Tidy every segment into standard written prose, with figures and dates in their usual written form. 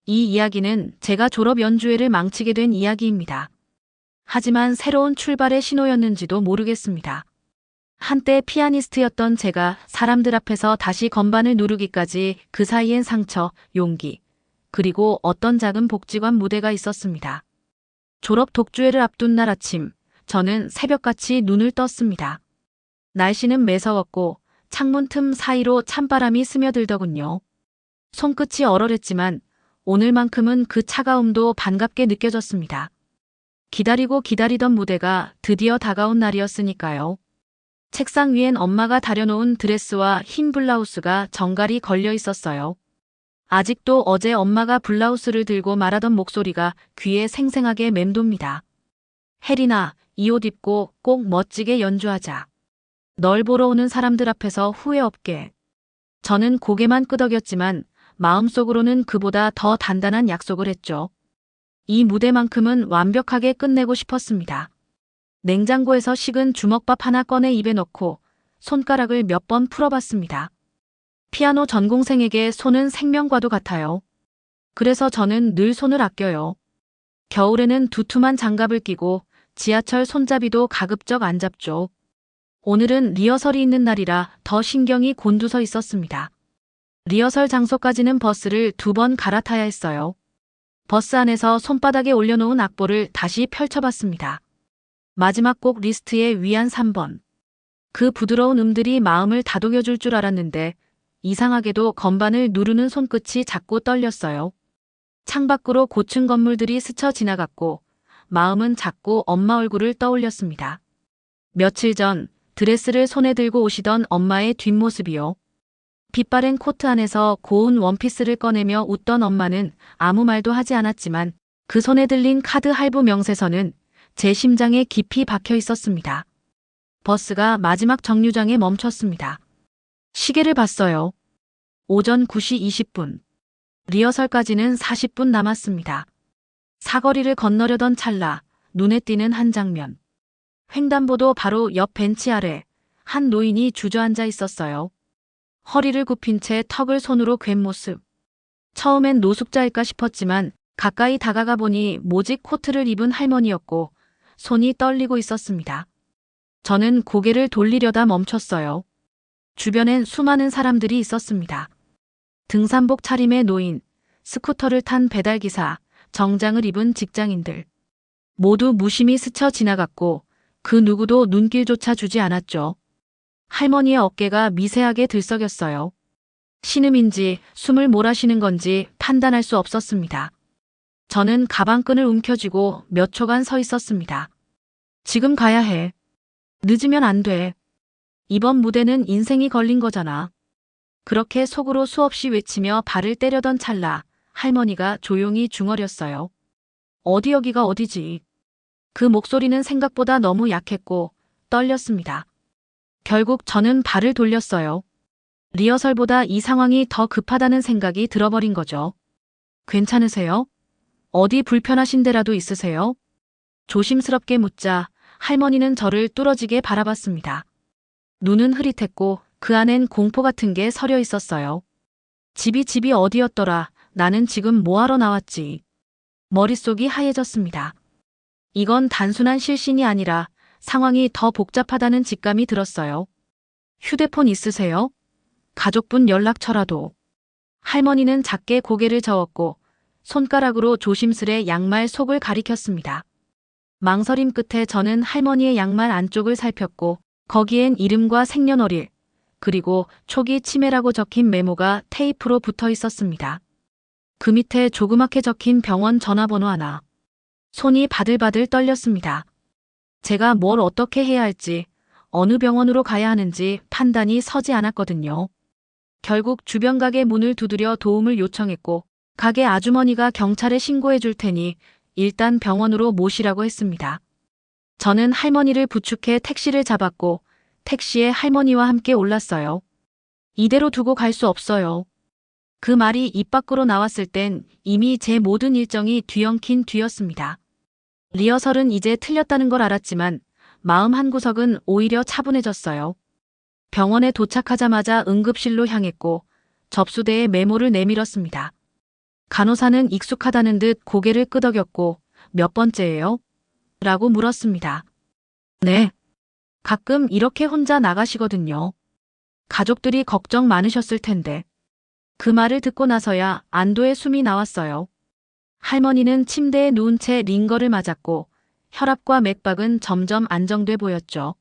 이 이야기는 제가 졸업 연주회를 망치게 된 이야기입니다. 하지만 새로운 출발의 신호였는지도 모르겠습니다. 한때 피아니스트였던 제가 사람들 앞에서 다시 건반을 누르기까지 그 사이엔 상처, 용기, 그리고 어떤 작은 복지관 무대가 있었습니다. 졸업 독주회를 앞둔 날 아침, 저는 새벽같이 눈을 떴습니다. 날씨는 매서웠고 창문 틈 사이로 찬바람이 스며들더군요. 손끝이 얼얼했지만 오늘만큼은 그 차가움도 반갑게 느껴졌습니다. 기다리고 기다리던 무대가 드디어 다가온 날이었으니까요. 책상 위엔 엄마가 다려놓은 드레스와 흰 블라우스가 정갈이 걸려 있었어요. 아직도 어제 엄마가 블라우스를 들고 말하던 목소리가 귀에 생생하게 맴돕니다. 혜린아, 이 옷 입고 꼭 멋지게 연주하자. 널 보러 오는 사람들 앞에서 후회 없게. 저는 고개만 끄덕였지만 마음속으로는 그보다 더 단단한 약속을 했죠. 이 무대만큼은 완벽하게 끝내고 싶었습니다. 냉장고에서 식은 주먹밥 하나 꺼내 입에 넣고 손가락을 몇 번 풀어봤습니다. 피아노 전공생에게 손은 생명과도 같아요. 그래서 저는 늘 손을 아껴요. 겨울에는 두툼한 장갑을 끼고 지하철 손잡이도 가급적 안 잡죠. 오늘은 리허설이 있는 날이라 더 신경이 곤두서 있었습니다. 리허설 장소까지는 버스를 2번 갈아타야 했어요. 버스 안에서 손바닥에 올려놓은 악보를 다시 펼쳐봤습니다. 마지막 곡 리스트의 위안 3번. 그 부드러운 음들이 마음을 다독여줄 줄 알았는데 이상하게도 건반을 누르는 손끝이 자꾸 떨렸어요. 창밖으로 고층 건물들이 스쳐 지나갔고 마음은 자꾸 엄마 얼굴을 떠올렸습니다. 며칠 전 드레스를 손에 들고 오시던 엄마의 뒷모습이요. 빛바랜 코트 안에서 고운 원피스를 꺼내며 웃던 엄마는 아무 말도 하지 않았지만 그 손에 들린 카드 할부 명세서는 제 심장에 깊이 박혀 있었습니다. 버스가 마지막 정류장에 멈췄습니다. 시계를 봤어요. 오전 9시 20분. 리허설까지는 40분 남았습니다. 사거리를 건너려던 찰나 눈에 띄는 한 장면. 횡단보도 바로 옆 벤치 아래 한 노인이 주저앉아 있었어요. 허리를 굽힌 채 턱을 손으로 괸 모습. 처음엔 노숙자일까 싶었지만 가까이 다가가 보니 모직 코트를 입은 할머니였고 손이 떨리고 있었습니다. 저는 고개를 돌리려다 멈췄어요. 주변엔 수많은 사람들이 있었습니다. 등산복 차림의 노인, 스쿠터를 탄 배달기사, 정장을 입은 직장인들. 모두 무심히 스쳐 지나갔고 그 누구도 눈길조차 주지 않았죠. 할머니의 어깨가 미세하게 들썩였어요. 신음인지 숨을 몰아쉬는 건지 판단할 수 없었습니다. 저는 가방끈을 움켜쥐고 몇 초간 서 있었습니다. 지금 가야 해. 늦으면 안 돼. 이번 무대는 인생이 걸린 거잖아. 그렇게 속으로 수없이 외치며 발을 때려던 찰나 할머니가 조용히 중얼였어요. 어디 여기가 어디지. 그 목소리는 생각보다 너무 약했고 떨렸습니다. 결국 저는 발을 돌렸어요. 리허설보다 이 상황이 더 급하다는 생각이 들어버린 거죠. 괜찮으세요? 어디 불편하신 데라도 있으세요? 조심스럽게 묻자 할머니는 저를 뚫어지게 바라봤습니다. 눈은 흐릿했고 그 안엔 공포 같은 게 서려 있었어요. 집이 어디였더라. 나는 지금 뭐하러 나왔지. 머릿속이 하얘졌습니다. 이건 단순한 실신이 아니라 상황이 더 복잡하다는 직감이 들었어요. 휴대폰 있으세요? 가족분 연락처라도. 할머니는 작게 고개를 저었고 손가락으로 조심스레 양말 속을 가리켰습니다. 망설임 끝에 저는 할머니의 양말 안쪽을 살폈고 거기엔 이름과 생년월일, 그리고 초기 치매라고 적힌 메모가 테이프로 붙어 있었습니다. 그 밑에 조그맣게 적힌 병원 전화번호 하나. 손이 바들바들 떨렸습니다. 제가 뭘 어떻게 해야 할지, 어느 병원으로 가야 하는지 판단이 서지 않았거든요. 결국 주변 가게 문을 두드려 도움을 요청했고 가게 아주머니가 경찰에 신고해 줄 테니 일단 병원으로 모시라고 했습니다. 저는 할머니를 부축해 택시를 잡았고 택시에 할머니와 함께 올랐어요. 이대로 두고 갈 수 없어요. 그 말이 입 밖으로 나왔을 땐 이미 제 모든 일정이 뒤엉킨 뒤였습니다. 리허설은 이제 틀렸다는 걸 알았지만 마음 한구석은 오히려 차분해졌어요. 병원에 도착하자마자 응급실로 향했고 접수대에 메모를 내밀었습니다. 간호사는 익숙하다는 듯 고개를 끄덕였고 몇 번째예요? 라고 물었습니다. 네. 가끔 이렇게 혼자 나가시거든요. 가족들이 걱정 많으셨을 텐데. 그 말을 듣고 나서야 안도의 숨이 나왔어요. 할머니는 침대에 누운 채 링거를 맞았고 혈압과 맥박은 점점 안정돼 보였죠.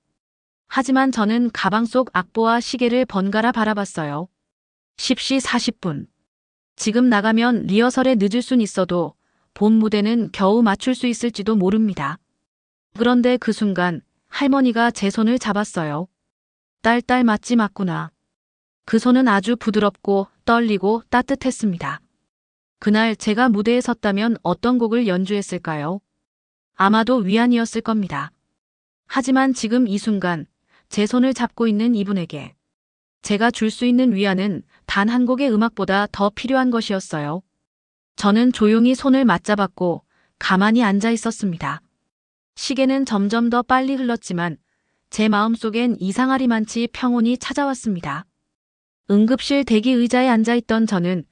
하지만 저는 가방 속 악보와 시계를 번갈아 바라봤어요. 10시 40분. 지금 나가면 리허설에 늦을 순 있어도 본 무대는 겨우 맞출 수 있을지도 모릅니다. 그런데 그 순간 할머니가 제 손을 잡았어요. 딸딸 맞지 맞구나. 그 손은 아주 부드럽고 떨리고 따뜻했습니다. 그날 제가 무대에 섰다면 어떤 곡을 연주했을까요? 아마도 위안이었을 겁니다. 하지만 지금 이 순간 제 손을 잡고 있는 이분에게 제가 줄 수 있는 위안은 단 한 곡의 음악보다 더 필요한 것이었어요. 저는 조용히 손을 맞잡았고 가만히 앉아 있었습니다. 시계는 점점 더 빨리 흘렀지만 제 마음속엔 이상하리만치 평온이 찾아왔습니다. 응급실 대기 의자에 앉아있던 저는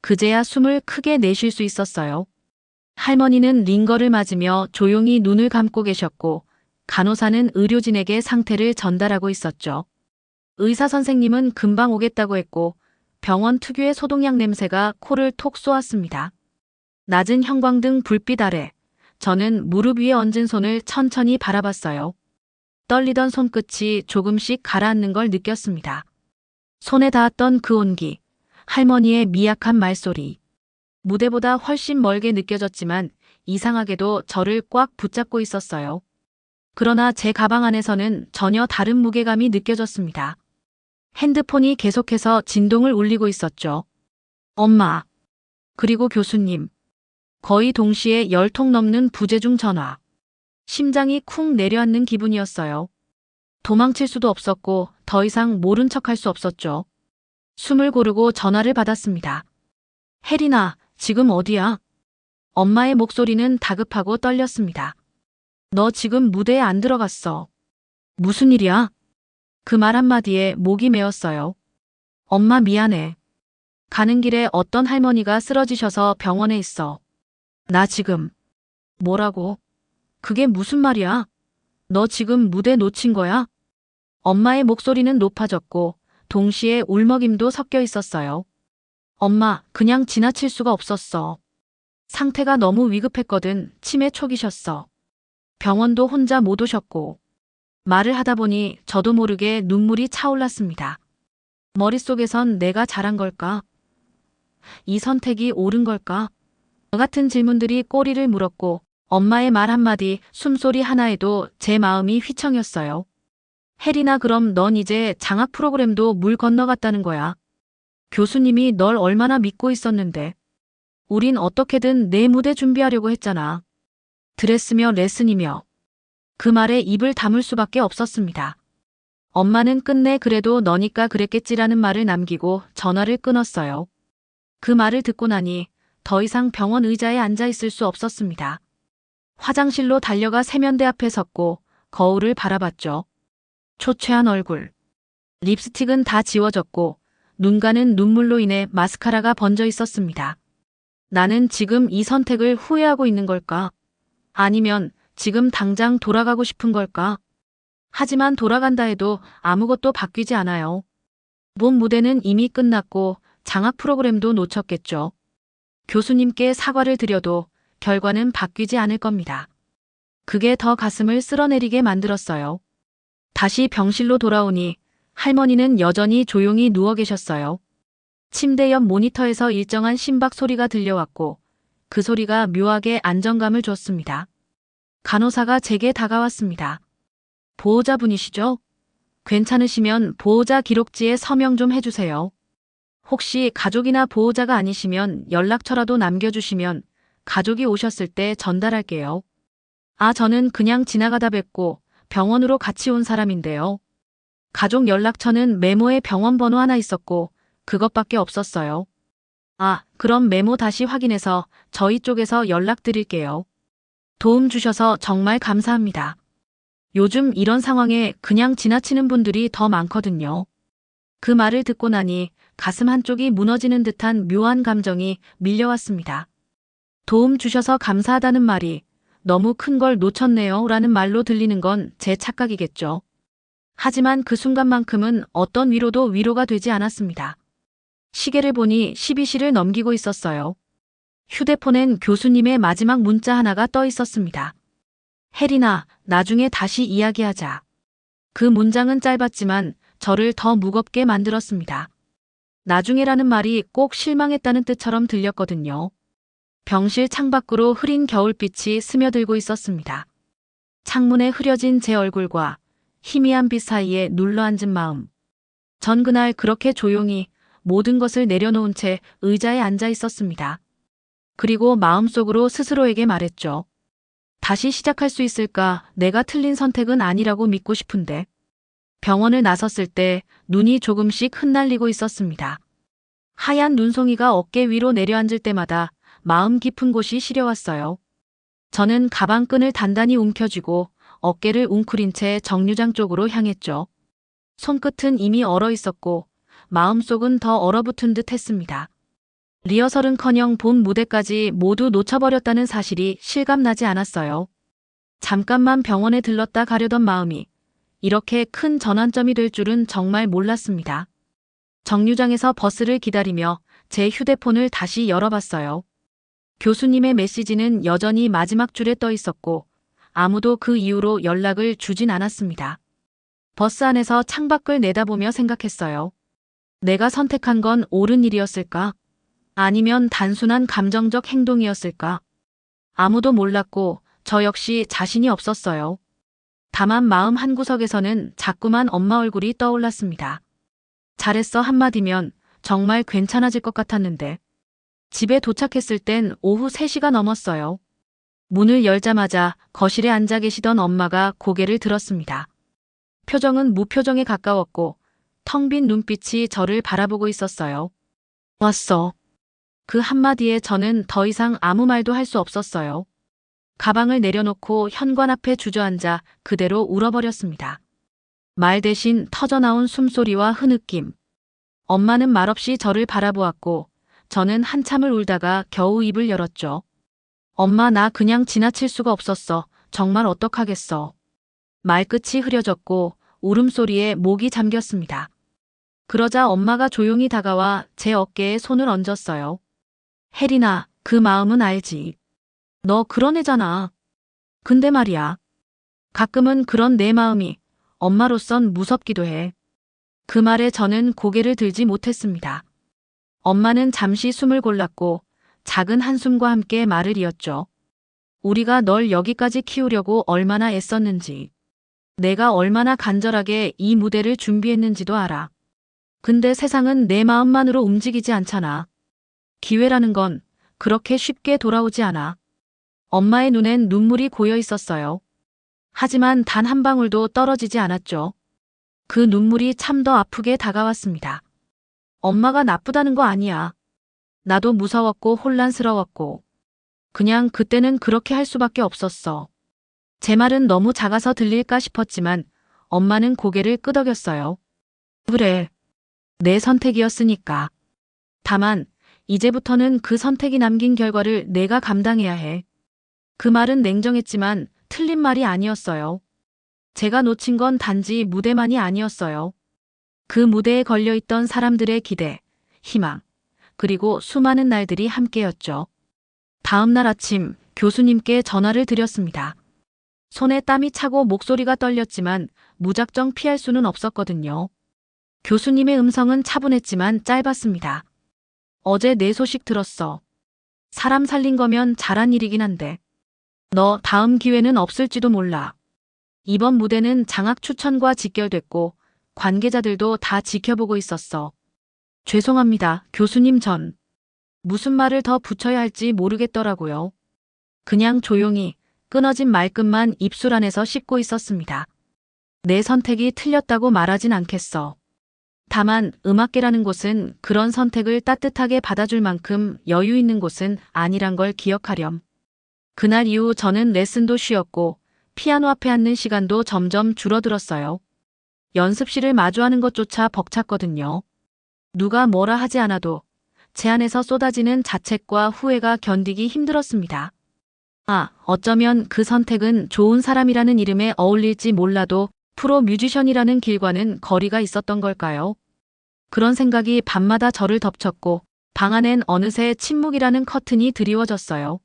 그제야 숨을 크게 내쉴 수 있었어요. 할머니는 링거를 맞으며 조용히 눈을 감고 계셨고 간호사는 의료진에게 상태를 전달하고 있었죠. 의사 선생님은 금방 오겠다고 했고 병원 특유의 소독약 냄새가 코를 톡 쏘았습니다. 낮은 형광등 불빛 아래 저는 무릎 위에 얹은 손을 천천히 바라봤어요. 떨리던 손끝이 조금씩 가라앉는 걸 느꼈습니다. 손에 닿았던 그 온기, 할머니의 미약한 말소리. 무대보다 훨씬 멀게 느껴졌지만 이상하게도 저를 꽉 붙잡고 있었어요. 그러나 제 가방 안에서는 전혀 다른 무게감이 느껴졌습니다. 핸드폰이 계속해서 진동을 울리고 있었죠. 엄마, 그리고 교수님. 거의 동시에 10통 넘는 부재중 전화. 심장이 쿵 내려앉는 기분이었어요. 도망칠 수도 없었고 더 이상 모른 척할 수 없었죠. 숨을 고르고 전화를 받았습니다. 혜린아, 지금 어디야? 엄마의 목소리는 다급하고 떨렸습니다. 너 지금 무대에 안 들어갔어. 무슨 일이야? 그 말 한마디에 목이 메었어요. 엄마 미안해. 가는 길에 어떤 할머니가 쓰러지셔서 병원에 있어. 나 지금. 뭐라고? 그게 무슨 말이야? 너 지금 무대 놓친 거야? 엄마의 목소리는 높아졌고 동시에 울먹임도 섞여 있었어요. 엄마, 그냥 지나칠 수가 없었어. 상태가 너무 위급했거든. 치매 초기셨어. 병원도 혼자 못 오셨고. 말을 하다 보니 저도 모르게 눈물이 차올랐습니다. 머릿속에선 내가 잘한 걸까? 이 선택이 옳은 걸까? 저 같은 질문들이 꼬리를 물었고 엄마의 말 한마디, 숨소리 하나에도 제 마음이 휘청였어요. 혜린아, 그럼 넌 이제 장학 프로그램도 물 건너갔다는 거야. 교수님이 널 얼마나 믿고 있었는데. 우린 어떻게든 내 무대 준비하려고 했잖아. 드레스며 레슨이며. 그 말에 입을 다물 수밖에 없었습니다. 엄마는 끝내 그래도 너니까 그랬겠지라는 말을 남기고 전화를 끊었어요. 그 말을 듣고 나니 더 이상 병원 의자에 앉아 있을 수 없었습니다. 화장실로 달려가 세면대 앞에 섰고 거울을 바라봤죠. 초췌한 얼굴. 립스틱은 다 지워졌고 눈가는 눈물로 인해 마스카라가 번져 있었습니다. 나는 지금 이 선택을 후회하고 있는 걸까? 아니면 지금 당장 돌아가고 싶은 걸까? 하지만 돌아간다 해도 아무것도 바뀌지 않아요. 본 무대는 이미 끝났고 장학 프로그램도 놓쳤겠죠. 교수님께 사과를 드려도 결과는 바뀌지 않을 겁니다. 그게 더 가슴을 쓸어내리게 만들었어요. 다시 병실로 돌아오니 할머니는 여전히 조용히 누워 계셨어요. 침대 옆 모니터에서 일정한 심박 소리가 들려왔고 그 소리가 묘하게 안정감을 줬습니다. 간호사가 제게 다가왔습니다. 보호자분이시죠? 괜찮으시면 보호자 기록지에 서명 좀 해주세요. 혹시 가족이나 보호자가 아니시면 연락처라도 남겨주시면 가족이 오셨을 때 전달할게요. 아, 저는 그냥 지나가다 뵙고 병원으로 같이 온 사람인데요. 가족 연락처는 메모에 병원 번호 하나 있었고 그것밖에 없었어요. 아, 그럼 메모 다시 확인해서 저희 쪽에서 연락드릴게요. 도움 주셔서 정말 감사합니다. 요즘 이런 상황에 그냥 지나치는 분들이 더 많거든요. 그 말을 듣고 나니 가슴 한쪽이 무너지는 듯한 묘한 감정이 밀려왔습니다. 도움 주셔서 감사하다는 말이 너무 큰 걸 놓쳤네요 라는 말로 들리는 건 제 착각이겠죠. 하지만 그 순간만큼은 어떤 위로도 위로가 되지 않았습니다. 시계를 보니 12시를 넘기고 있었어요. 휴대폰엔 교수님의 마지막 문자 하나가 떠 있었습니다. 혜린아, 나중에 다시 이야기하자. 그 문장은 짧았지만 저를 더 무겁게 만들었습니다. 나중에라는 말이 꼭 실망했다는 뜻처럼 들렸거든요. 병실 창밖으로 흐린 겨울빛이 스며들고 있었습니다. 창문에 흐려진 제 얼굴과 희미한 빛 사이에 눌러앉은 마음. 전 그날 그렇게 조용히 모든 것을 내려놓은 채 의자에 앉아 있었습니다. 그리고 마음속으로 스스로에게 말했죠. 다시 시작할 수 있을까? 내가 틀린 선택은 아니라고 믿고 싶은데. 병원을 나섰을 때 눈이 조금씩 흩날리고 있었습니다. 하얀 눈송이가 어깨 위로 내려앉을 때마다 마음 깊은 곳이 시려왔어요. 저는 가방끈을 단단히 움켜쥐고 어깨를 웅크린 채 정류장 쪽으로 향했죠. 손끝은 이미 얼어 있었고 마음속은 더 얼어붙은 듯 했습니다. 리허설은커녕 본 무대까지 모두 놓쳐버렸다는 사실이 실감나지 않았어요. 잠깐만 병원에 들렀다 가려던 마음이 이렇게 큰 전환점이 될 줄은 정말 몰랐습니다. 정류장에서 버스를 기다리며 제 휴대폰을 다시 열어봤어요. 교수님의 메시지는 여전히 마지막 줄에 떠 있었고 아무도 그 이후로 연락을 주진 않았습니다. 버스 안에서 창밖을 내다보며 생각했어요. 내가 선택한 건 옳은 일이었을까? 아니면 단순한 감정적 행동이었을까? 아무도 몰랐고 저 역시 자신이 없었어요. 다만 마음 한구석에서는 자꾸만 엄마 얼굴이 떠올랐습니다. 잘했어 한마디면 정말 괜찮아질 것 같았는데. 집에 도착했을 땐 오후 3시가 넘었어요. 문을 열자마자 거실에 앉아 계시던 엄마가 고개를 들었습니다. 표정은 무표정에 가까웠고 텅 빈 눈빛이 저를 바라보고 있었어요. 왔어. 그 한마디에 저는 더 이상 아무 말도 할 수 없었어요. 가방을 내려놓고 현관 앞에 주저앉아 그대로 울어버렸습니다. 말 대신 터져나온 숨소리와 흐느낌. 엄마는 말없이 저를 바라보았고 저는 한참을 울다가 겨우 입을 열었죠. 엄마 나 그냥 지나칠 수가 없었어. 정말 어떡하겠어. 말끝이 흐려졌고 울음소리에 목이 잠겼습니다. 그러자 엄마가 조용히 다가와 제 어깨에 손을 얹었어요. 혜린아, 그 마음은 알지. 너 그런 애잖아. 근데 말이야. 가끔은 그런 내 마음이 엄마로선 무섭기도 해. 그 말에 저는 고개를 들지 못했습니다. 엄마는 잠시 숨을 골랐고 작은 한숨과 함께 말을 이었죠. 우리가 널 여기까지 키우려고 얼마나 애썼는지. 내가 얼마나 간절하게 이 무대를 준비했는지도 알아. 근데 세상은 내 마음만으로 움직이지 않잖아. 기회라는 건 그렇게 쉽게 돌아오지 않아. 엄마의 눈엔 눈물이 고여 있었어요. 하지만 단 한 방울도 떨어지지 않았죠. 그 눈물이 참 더 아프게 다가왔습니다. 엄마가 나쁘다는 거 아니야. 나도 무서웠고 혼란스러웠고. 그냥 그때는 그렇게 할 수밖에 없었어. 제 말은 너무 작아서 들릴까 싶었지만 엄마는 고개를 끄덕였어요. 그래. 내 선택이었으니까. 다만 이제부터는 그 선택이 남긴 결과를 내가 감당해야 해. 그 말은 냉정했지만 틀린 말이 아니었어요. 제가 놓친 건 단지 무대만이 아니었어요. 그 무대에 걸려있던 사람들의 기대, 희망, 그리고 수많은 날들이 함께였죠. 다음 날 아침 교수님께 전화를 드렸습니다. 손에 땀이 차고 목소리가 떨렸지만 무작정 피할 수는 없었거든요. 교수님의 음성은 차분했지만 짧았습니다. 어제 내 소식 들었어. 사람 살린 거면 잘한 일이긴 한데. 너 다음 기회는 없을지도 몰라. 이번 무대는 장학 추천과 직결됐고 관계자들도 다 지켜보고 있었어. 죄송합니다, 교수님 전. 무슨 말을 더 붙여야 할지 모르겠더라고요. 그냥 조용히 끊어진 말끝만 입술 안에서 씹고 있었습니다. 내 선택이 틀렸다고 말하진 않겠어. 다만 음악계라는 곳은 그런 선택을 따뜻하게 받아줄 만큼 여유 있는 곳은 아니란 걸 기억하렴. 그날 이후 저는 레슨도 쉬었고 피아노 앞에 앉는 시간도 점점 줄어들었어요. 연습실을 마주하는 것조차 벅찼거든요. 누가 뭐라 하지 않아도 제 안에서 쏟아지는 자책과 후회가 견디기 힘들었습니다. 어쩌면 그 선택은 좋은 사람이라는 이름에 어울릴지 몰라도 프로 뮤지션이라는 길과는 거리가 있었던 걸까요? 그런 생각이 밤마다 저를 덮쳤고 방 안엔 어느새 침묵이라는 커튼이 드리워졌어요.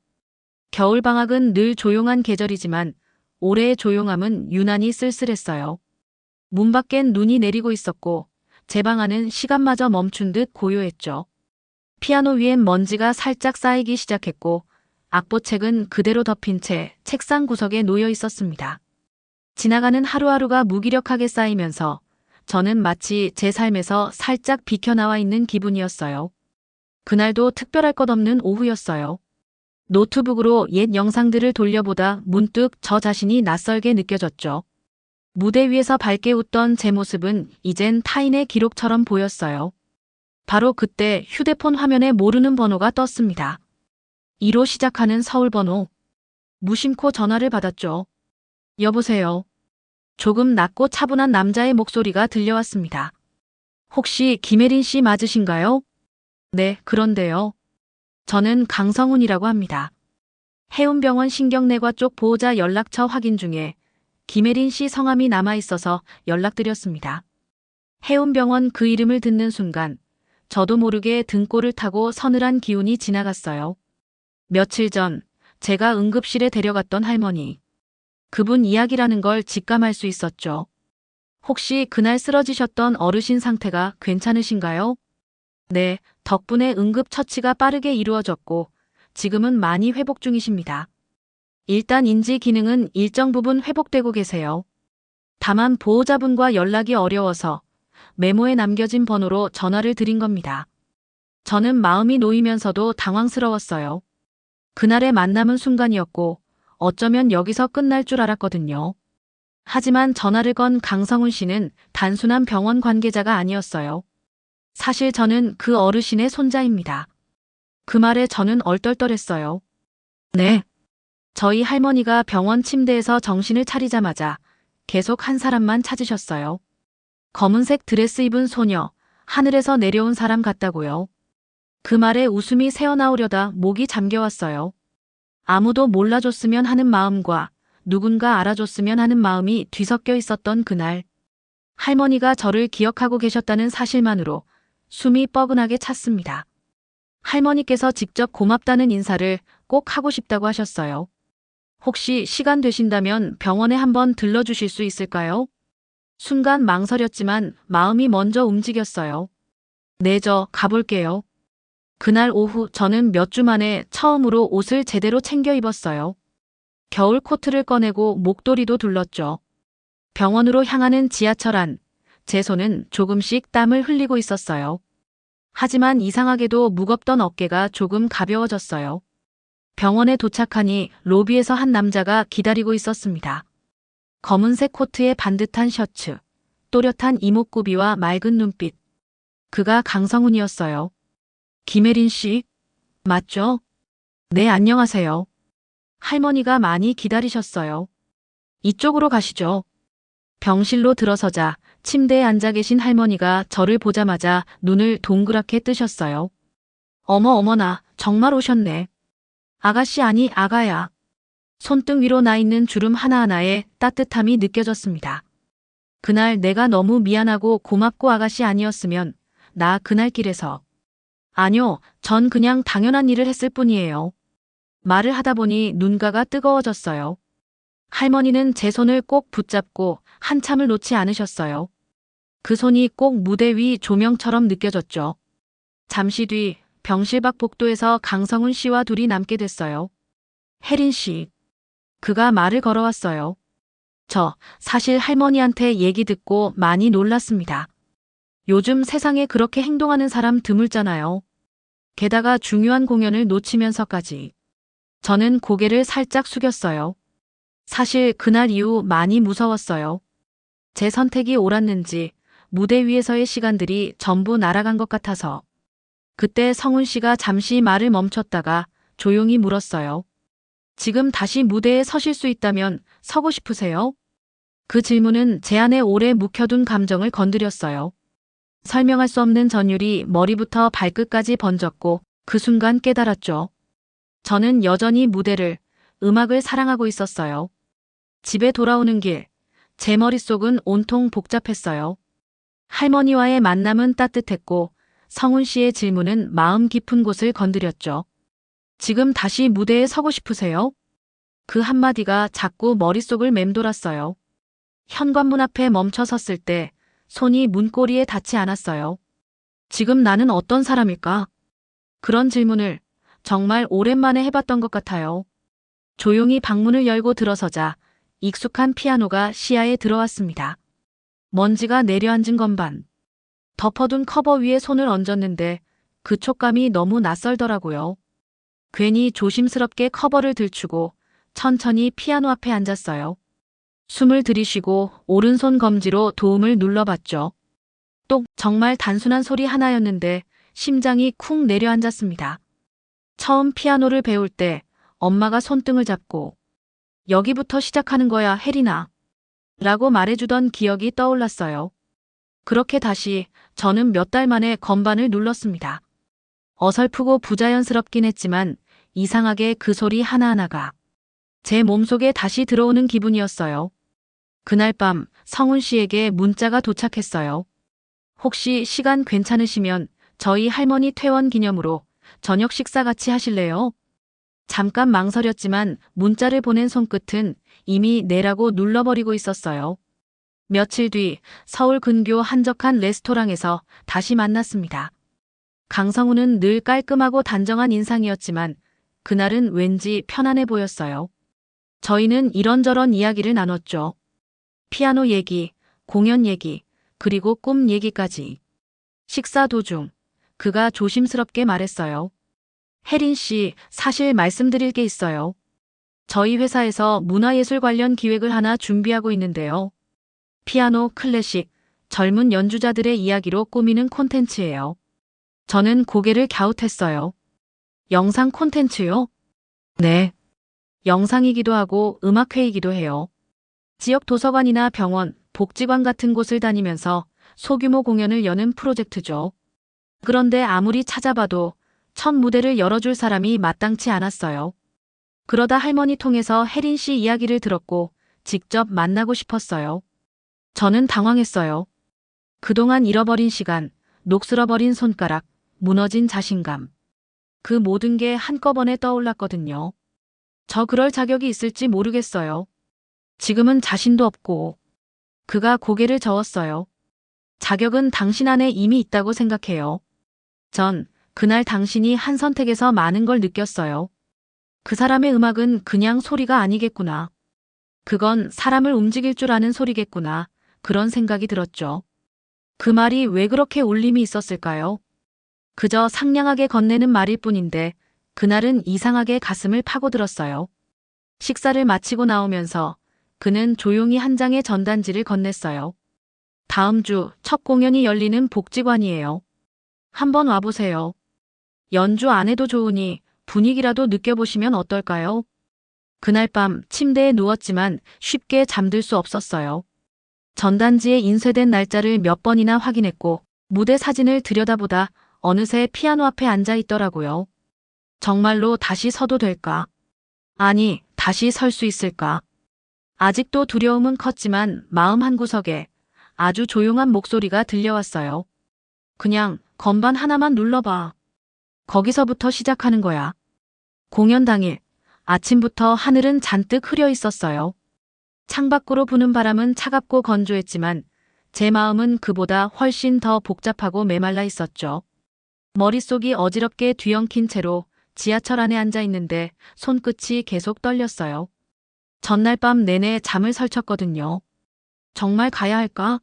겨울방학은 늘 조용한 계절이지만 올해의 조용함은 유난히 쓸쓸했어요. 문 밖엔 눈이 내리고 있었고 제 방 안은 시간마저 멈춘 듯 고요했죠. 피아노 위엔 먼지가 살짝 쌓이기 시작했고 악보책은 그대로 덮인 채 책상 구석에 놓여 있었습니다. 지나가는 하루하루가 무기력하게 쌓이면서 저는 마치 제 삶에서 살짝 비켜나와 있는 기분이었어요. 그날도 특별할 것 없는 오후였어요. 노트북으로 옛 영상들을 돌려보다 문득 저 자신이 낯설게 느껴졌죠. 무대 위에서 밝게 웃던 제 모습은 이젠 타인의 기록처럼 보였어요. 바로 그때 휴대폰 화면에 모르는 번호가 떴습니다. 2로 시작하는 서울 번호. 무심코 전화를 받았죠. 여보세요. 조금 낮고 차분한 남자의 목소리가 들려왔습니다. 혹시 김혜린 씨 맞으신가요? 네, 그런데요. 저는 강성훈이라고 합니다. 해운병원 신경내과 쪽 보호자 연락처 확인 중에 김혜린 씨 성함이 남아있어서 연락드렸습니다. 해운병원 그 이름을 듣는 순간 저도 모르게 등골을 타고 서늘한 기운이 지나갔어요. 며칠 전 제가 응급실에 데려갔던 할머니. 그분 이야기라는 걸 직감할 수 있었죠. 혹시 그날 쓰러지셨던 어르신 상태가 괜찮으신가요? 네, 덕분에 응급처치가 빠르게 이루어졌고 지금은 많이 회복 중이십니다. 일단 인지 기능은 일정 부분 회복되고 계세요. 다만 보호자분과 연락이 어려워서 메모에 남겨진 번호로 전화를 드린 겁니다. 저는 마음이 놓이면서도 당황스러웠어요. 그날의 만남은 순간이었고 어쩌면 여기서 끝날 줄 알았거든요. 하지만 전화를 건 강성훈 씨는 단순한 병원 관계자가 아니었어요. 사실 저는 그 어르신의 손자입니다. 그 말에 저는 얼떨떨했어요. 네. 저희 할머니가 병원 침대에서 정신을 차리자마자 계속 한 사람만 찾으셨어요. 검은색 드레스 입은 소녀, 하늘에서 내려온 사람 같다고요. 그 말에 웃음이 새어나오려다 목이 잠겨왔어요. 아무도 몰라줬으면 하는 마음과 누군가 알아줬으면 하는 마음이 뒤섞여 있었던 그날. 할머니가 저를 기억하고 계셨다는 사실만으로 숨이 뻐근하게 찼습니다. 할머니께서 직접 고맙다는 인사를 꼭 하고 싶다고 하셨어요. 혹시 시간 되신다면 병원에 한번 들러주실 수 있을까요? 순간 망설였지만 마음이 먼저 움직였어요. 네, 저 가볼게요. 그날 오후 저는 몇 주 만에 처음으로 옷을 제대로 챙겨 입었어요. 겨울 코트를 꺼내고 목도리도 둘렀죠. 병원으로 향하는 지하철 안, 제 손은 조금씩 땀을 흘리고 있었어요. 하지만 이상하게도 무겁던 어깨가 조금 가벼워졌어요. 병원에 도착하니 로비에서 한 남자가 기다리고 있었습니다. 검은색 코트에 반듯한 셔츠, 또렷한 이목구비와 맑은 눈빛. 그가 강성훈이었어요. 김혜린 씨, 맞죠? 네, 안녕하세요. 할머니가 많이 기다리셨어요. 이쪽으로 가시죠. 병실로 들어서자 침대에 앉아 계신 할머니가 저를 보자마자 눈을 동그랗게 뜨셨어요. 어머나, 정말 오셨네. 아가씨 아니 아가야. 손등 위로 나 있는 주름 하나하나에 따뜻함이 느껴졌습니다. 그날 내가 너무 미안하고 고맙고 아가씨 아니었으면 나 그날 길에서. 아니요, 전 그냥 당연한 일을 했을 뿐이에요. 말을 하다 보니 눈가가 뜨거워졌어요. 할머니는 제 손을 꼭 붙잡고 한참을 놓지 않으셨어요. 그 손이 꼭 무대 위 조명처럼 느껴졌죠. 잠시 뒤 병실 밖 복도에서 강성훈 씨와 둘이 남게 됐어요. 혜린 씨. 그가 말을 걸어왔어요. 저 사실 할머니한테 얘기 듣고 많이 놀랐습니다. 요즘 세상에 그렇게 행동하는 사람 드물잖아요. 게다가 중요한 공연을 놓치면서까지. 저는 고개를 살짝 숙였어요. 사실 그날 이후 많이 무서웠어요. 제 선택이 옳았는지 무대 위에서의 시간들이 전부 날아간 것 같아서. 그때 성훈 씨가 잠시 말을 멈췄다가 조용히 물었어요. 지금 다시 무대에 서실 수 있다면 서고 싶으세요? 그 질문은 제 안에 오래 묵혀둔 감정을 건드렸어요. 설명할 수 없는 전율이 머리부터 발끝까지 번졌고 그 순간 깨달았죠. 저는 여전히 무대를, 음악을 사랑하고 있었어요. 집에 돌아오는 길, 제 머릿속은 온통 복잡했어요. 할머니와의 만남은 따뜻했고 성훈 씨의 질문은 마음 깊은 곳을 건드렸죠. 지금 다시 무대에 서고 싶으세요? 그 한마디가 자꾸 머릿속을 맴돌았어요. 현관문 앞에 멈춰 섰을 때 손이 문고리에 닿지 않았어요. 지금 나는 어떤 사람일까? 그런 질문을 정말 오랜만에 해봤던 것 같아요. 조용히 방문을 열고 들어서자 익숙한 피아노가 시야에 들어왔습니다. 먼지가 내려앉은 건반. 덮어둔 커버 위에 손을 얹었는데 그 촉감이 너무 낯설더라고요. 괜히 조심스럽게 커버를 들추고 천천히 피아노 앞에 앉았어요. 숨을 들이쉬고 오른손 검지로 도움을 눌러봤죠. 똑, 정말 단순한 소리 하나였는데 심장이 쿵 내려앉았습니다. 처음 피아노를 배울 때 엄마가 손등을 잡고 여기부터 시작하는 거야, 혜린아 라고 말해주던 기억이 떠올랐어요. 그렇게 다시 저는 몇 달 만에 건반을 눌렀습니다. 어설프고 부자연스럽긴 했지만 이상하게 그 소리 하나하나가 제 몸속에 다시 들어오는 기분이었어요. 그날 밤 성훈 씨에게 문자가 도착했어요. 혹시 시간 괜찮으시면 저희 할머니 퇴원 기념으로 저녁 식사 같이 하실래요? 잠깐 망설였지만 문자를 보낸 손끝은 이미 내라고 눌러버리고 있었어요. 며칠 뒤 서울 근교 한적한 레스토랑에서 다시 만났습니다. 강성훈은 늘 깔끔하고 단정한 인상이었지만 그날은 왠지 편안해 보였어요. 저희는 이런저런 이야기를 나눴죠. 피아노 얘기, 공연 얘기, 그리고 꿈 얘기까지. 식사 도중 그가 조심스럽게 말했어요. 혜린 씨, 사실 말씀드릴 게 있어요. 저희 회사에서 문화예술 관련 기획을 하나 준비하고 있는데요. 피아노, 클래식, 젊은 연주자들의 이야기로 꾸미는 콘텐츠예요. 저는 고개를 갸웃했어요. 영상 콘텐츠요? 네. 영상이기도 하고 음악회이기도 해요. 지역 도서관이나 병원, 복지관 같은 곳을 다니면서 소규모 공연을 여는 프로젝트죠. 그런데 아무리 찾아봐도 첫 무대를 열어줄 사람이 마땅치 않았어요. 그러다 할머니 통해서 혜린 씨 이야기를 들었고 직접 만나고 싶었어요. 저는 당황했어요. 그동안 잃어버린 시간, 녹슬어버린 손가락, 무너진 자신감. 그 모든 게 한꺼번에 떠올랐거든요. 저 그럴 자격이 있을지 모르겠어요. 지금은 자신도 없고. 그가 고개를 저었어요. 자격은 당신 안에 이미 있다고 생각해요. 전 그날 당신이 한 선택에서 많은 걸 느꼈어요. 그 사람의 음악은 그냥 소리가 아니겠구나. 그건 사람을 움직일 줄 아는 소리겠구나. 그런 생각이 들었죠. 그 말이 왜 그렇게 울림이 있었을까요? 그저 상냥하게 건네는 말일 뿐인데 그날은 이상하게 가슴을 파고들었어요. 식사를 마치고 나오면서 그는 조용히 한 장의 전단지를 건넸어요. 다음 주 첫 공연이 열리는 복지관이에요. 한번 와보세요. 연주 안 해도 좋으니 분위기라도 느껴보시면 어떨까요? 그날 밤 침대에 누웠지만 쉽게 잠들 수 없었어요. 전단지에 인쇄된 날짜를 몇 번이나 확인했고 무대 사진을 들여다보다 어느새 피아노 앞에 앉아 있더라고요. 정말로 다시 서도 될까? 아니, 다시 설 수 있을까? 아직도 두려움은 컸지만 마음 한구석에 아주 조용한 목소리가 들려왔어요. 그냥 건반 하나만 눌러봐. 거기서부터 시작하는 거야. 공연 당일 아침부터 하늘은 잔뜩 흐려 있었어요. 창밖으로 부는 바람은 차갑고 건조했지만 제 마음은 그보다 훨씬 더 복잡하고 메말라 있었죠. 머릿속이 어지럽게 뒤엉킨 채로 지하철 안에 앉아 있는데 손끝이 계속 떨렸어요. 전날 밤 내내 잠을 설쳤거든요. 정말 가야 할까?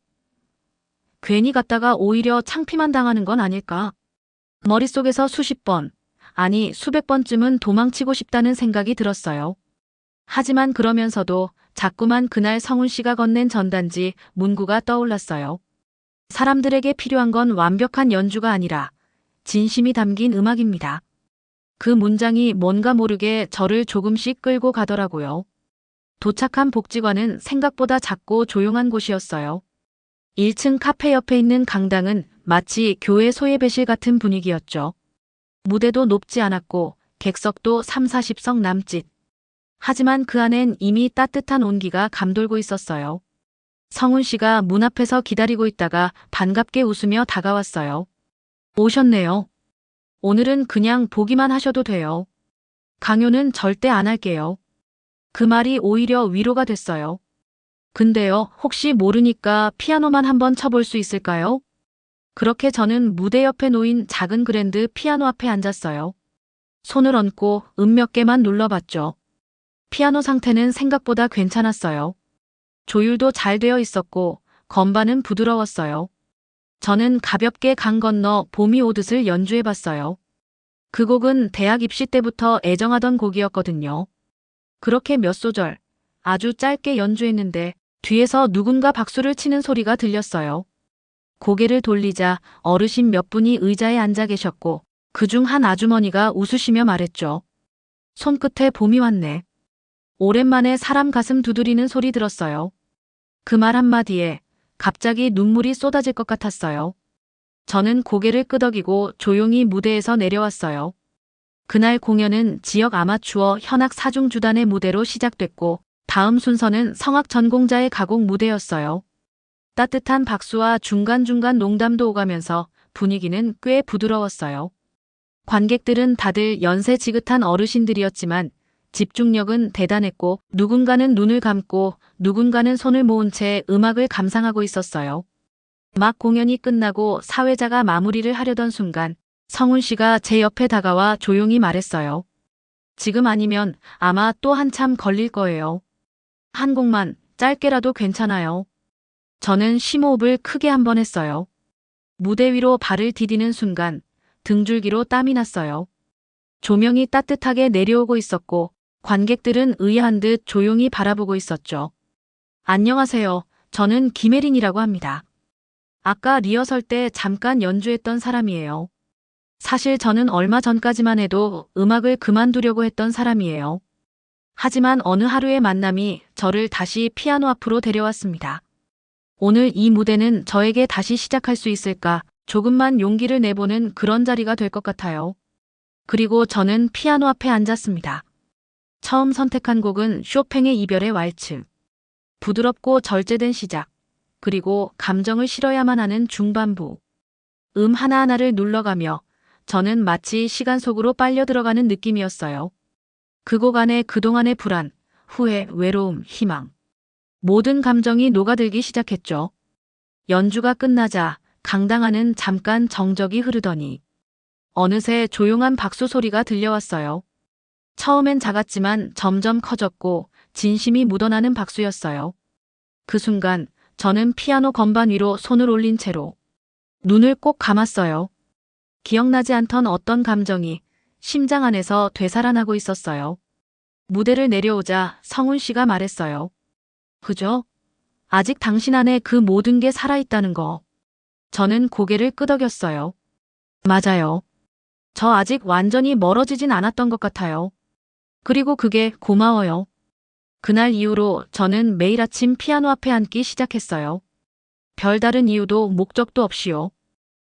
괜히 갔다가 오히려 창피만 당하는 건 아닐까? 머릿속에서 수십 번, 아니 수백 번쯤은 도망치고 싶다는 생각이 들었어요. 하지만 그러면서도 자꾸만 그날 성훈 씨가 건넨 전단지 문구가 떠올랐어요. 사람들에게 필요한 건 완벽한 연주가 아니라 진심이 담긴 음악입니다. 그 문장이 뭔가 모르게 저를 조금씩 끌고 가더라고요. 도착한 복지관은 생각보다 작고 조용한 곳이었어요. 1층 카페 옆에 있는 강당은 마치 교회 소예배실 같은 분위기였죠. 무대도 높지 않았고 객석도 3, 40석 남짓. 하지만 그 안엔 이미 따뜻한 온기가 감돌고 있었어요. 성훈 씨가 문 앞에서 기다리고 있다가 반갑게 웃으며 다가왔어요. 오셨네요. 오늘은 그냥 보기만 하셔도 돼요. 강요는 절대 안 할게요. 그 말이 오히려 위로가 됐어요. 근데요, 혹시 모르니까 피아노만 한번 쳐볼 수 있을까요? 그렇게 저는 무대 옆에 놓인 작은 그랜드 피아노 앞에 앉았어요. 손을 얹고 몇 개만 눌러봤죠. 피아노 상태는 생각보다 괜찮았어요. 조율도 잘 되어 있었고 건반은 부드러웠어요. 저는 가볍게 강 건너 봄이 오듯을 연주해봤어요. 그 곡은 대학 입시 때부터 애정하던 곡이었거든요. 그렇게 몇 소절, 아주 짧게 연주했는데 뒤에서 누군가 박수를 치는 소리가 들렸어요. 고개를 돌리자 어르신 몇 분이 의자에 앉아 계셨고 그중 한 아주머니가 웃으시며 말했죠. 손끝에 봄이 왔네. 오랜만에 사람 가슴 두드리는 소리 들었어요. 그 말 한마디에 갑자기 눈물이 쏟아질 것 같았어요. 저는 고개를 끄덕이고 조용히 무대에서 내려왔어요. 그날 공연은 지역 아마추어 현악 사중주단의 무대로 시작됐고 다음 순서는 성악 전공자의 가곡 무대였어요. 따뜻한 박수와 중간중간 농담도 오가면서 분위기는 꽤 부드러웠어요. 관객들은 다들 연세 지긋한 어르신들이었지만 집중력은 대단했고 누군가는 눈을 감고 누군가는 손을 모은 채 음악을 감상하고 있었어요. 막 공연이 끝나고 사회자가 마무리를 하려던 순간 성훈 씨가 제 옆에 다가와 조용히 말했어요. 지금 아니면 아마 또 한참 걸릴 거예요. 한 곡만 짧게라도 괜찮아요. 저는 심호흡을 크게 한번 했어요. 무대 위로 발을 디디는 순간 등줄기로 땀이 났어요. 조명이 따뜻하게 내려오고 있었고 관객들은 의아한 듯 조용히 바라보고 있었죠. 안녕하세요. 저는 김혜린이라고 합니다. 아까 리허설 때 잠깐 연주했던 사람이에요. 사실 저는 얼마 전까지만 해도 음악을 그만두려고 했던 사람이에요. 하지만 어느 하루의 만남이 저를 다시 피아노 앞으로 데려왔습니다. 오늘 이 무대는 저에게 다시 시작할 수 있을까 조금만 용기를 내보는 그런 자리가 될 것 같아요. 그리고 저는 피아노 앞에 앉았습니다. 처음 선택한 곡은 쇼팽의 이별의 왈츠. 부드럽고 절제된 시작, 그리고 감정을 실어야만 하는 중반부. 하나하나를 눌러가며 저는 마치 시간 속으로 빨려 들어가는 느낌이었어요. 그 곡 안에 그동안의 불안, 후회, 외로움, 희망. 모든 감정이 녹아들기 시작했죠. 연주가 끝나자 강당안은 잠깐 정적이 흐르더니 어느새 조용한 박수 소리가 들려왔어요. 처음엔 작았지만 점점 커졌고 진심이 묻어나는 박수였어요. 그 순간 저는 피아노 건반 위로 손을 올린 채로 눈을 꼭 감았어요. 기억나지 않던 어떤 감정이 심장 안에서 되살아나고 있었어요. 무대를 내려오자 성훈 씨가 말했어요. 그죠? 아직 당신 안에 그 모든 게 살아있다는 거. 저는 고개를 끄덕였어요. 맞아요. 저 아직 완전히 멀어지진 않았던 것 같아요. 그리고 그게 고마워요. 그날 이후로 저는 매일 아침 피아노 앞에 앉기 시작했어요. 별다른 이유도 목적도 없이요.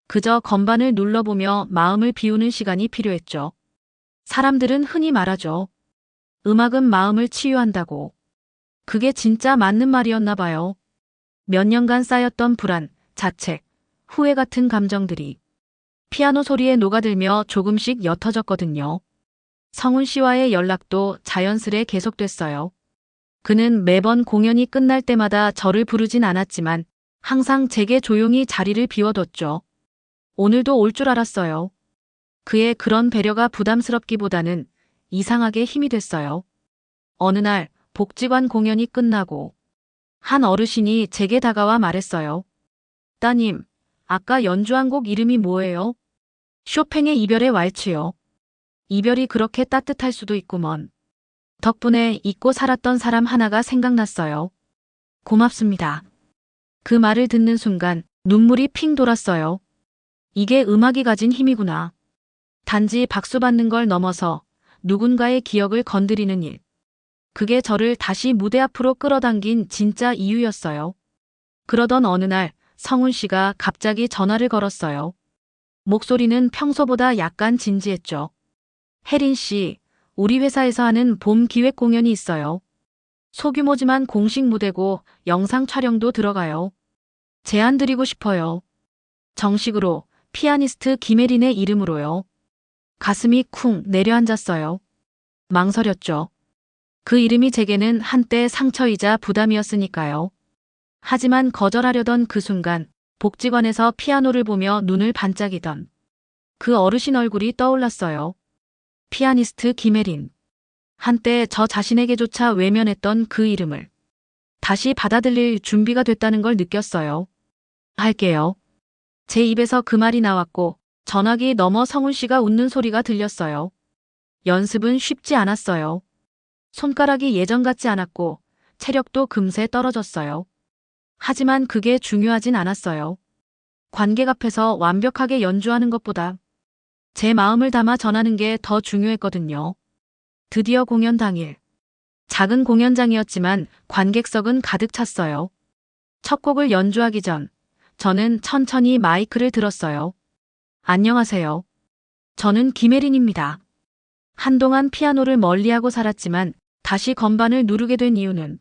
그저 건반을 눌러보며 마음을 비우는 시간이 필요했죠. 사람들은 흔히 말하죠. 음악은 마음을 치유한다고. 그게 진짜 맞는 말이었나 봐요. 몇 년간 쌓였던 불안, 자책, 후회 같은 감정들이 피아노 소리에 녹아들며 조금씩 옅어졌거든요. 성훈 씨와의 연락도 자연스레 계속됐어요. 그는 매번 공연이 끝날 때마다 저를 부르진 않았지만 항상 제게 조용히 자리를 비워뒀죠. 오늘도 올 줄 알았어요. 그의 그런 배려가 부담스럽기보다는 이상하게 힘이 됐어요. 어느 날 복지관 공연이 끝나고 한 어르신이 제게 다가와 말했어요. 따님, 아까 연주한 곡 이름이 뭐예요? 쇼팽의 이별의 왈츠요. 이별이 그렇게 따뜻할 수도 있구먼. 덕분에 잊고 살았던 사람 하나가 생각났어요. 고맙습니다. 그 말을 듣는 순간 눈물이 핑 돌았어요. 이게 음악이 가진 힘이구나. 단지 박수받는 걸 넘어서 누군가의 기억을 건드리는 일. 그게 저를 다시 무대 앞으로 끌어당긴 진짜 이유였어요. 그러던 어느 날 성훈 씨가 갑자기 전화를 걸었어요. 목소리는 평소보다 약간 진지했죠. 혜린 씨, 우리 회사에서 하는 봄 기획 공연이 있어요. 소규모지만 공식 무대고 영상 촬영도 들어가요. 제안 드리고 싶어요. 정식으로 피아니스트 김혜린의 이름으로요. 가슴이 쿵 내려앉았어요. 망설였죠. 그 이름이 제게는 한때 상처이자 부담이었으니까요. 하지만 거절하려던 그 순간 복지관에서 피아노를 보며 눈을 반짝이던 그 어르신 얼굴이 떠올랐어요. 피아니스트 김혜린. 한때 저 자신에게조차 외면했던 그 이름을 다시 받아들일 준비가 됐다는 걸 느꼈어요. 할게요. 제 입에서 그 말이 나왔고 전화기 너머 성훈 씨가 웃는 소리가 들렸어요. 연습은 쉽지 않았어요. 손가락이 예전 같지 않았고 체력도 금세 떨어졌어요. 하지만 그게 중요하진 않았어요. 관객 앞에서 완벽하게 연주하는 것보다 제 마음을 담아 전하는 게 더 중요했거든요. 드디어 공연 당일. 작은 공연장이었지만 관객석은 가득 찼어요. 첫 곡을 연주하기 전 저는 천천히 마이크를 들었어요. 안녕하세요. 저는 김혜린입니다. 한동안 피아노를 멀리하고 살았지만 다시 건반을 누르게 된 이유는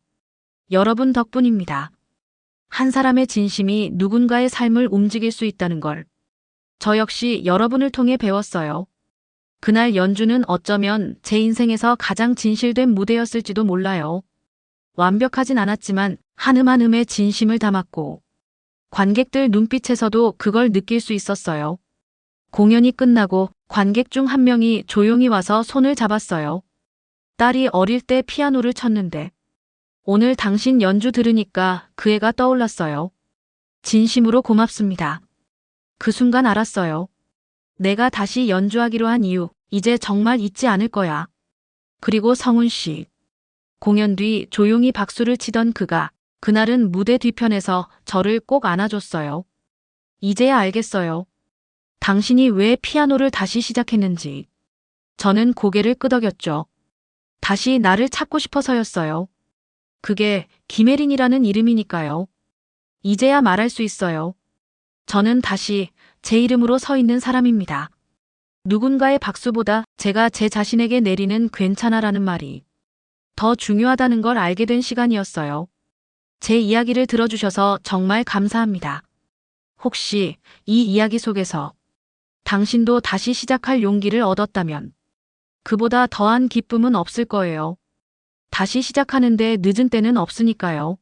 여러분 덕분입니다. 한 사람의 진심이 누군가의 삶을 움직일 수 있다는 걸 저 역시 여러분을 통해 배웠어요. 그날 연주는 어쩌면 제 인생에서 가장 진실된 무대였을지도 몰라요. 완벽하진 않았지만 한 음 한 음에 진심을 담았고 관객들 눈빛에서도 그걸 느낄 수 있었어요. 공연이 끝나고 관객 중 한 명이 조용히 와서 손을 잡았어요. 딸이 어릴 때 피아노를 쳤는데 오늘 당신 연주 들으니까 그 애가 떠올랐어요. 진심으로 고맙습니다. 그 순간 알았어요. 내가 다시 연주하기로 한 이유, 이제 정말 잊지 않을 거야. 그리고 성훈 씨. 공연 뒤 조용히 박수를 치던 그가 그날은 무대 뒤편에서 저를 꼭 안아줬어요. 이제야 알겠어요. 당신이 왜 피아노를 다시 시작했는지. 저는 고개를 끄덕였죠. 다시 나를 찾고 싶어서였어요. 그게 김혜린이라는 이름이니까요. 이제야 말할 수 있어요. 저는 다시 제 이름으로 서 있는 사람입니다. 누군가의 박수보다 제가 제 자신에게 내리는 괜찮아라는 말이 더 중요하다는 걸 알게 된 시간이었어요. 제 이야기를 들어주셔서 정말 감사합니다. 혹시 이 이야기 속에서 당신도 다시 시작할 용기를 얻었다면 그보다 더한 기쁨은 없을 거예요. 다시 시작하는데 늦은 때는 없으니까요.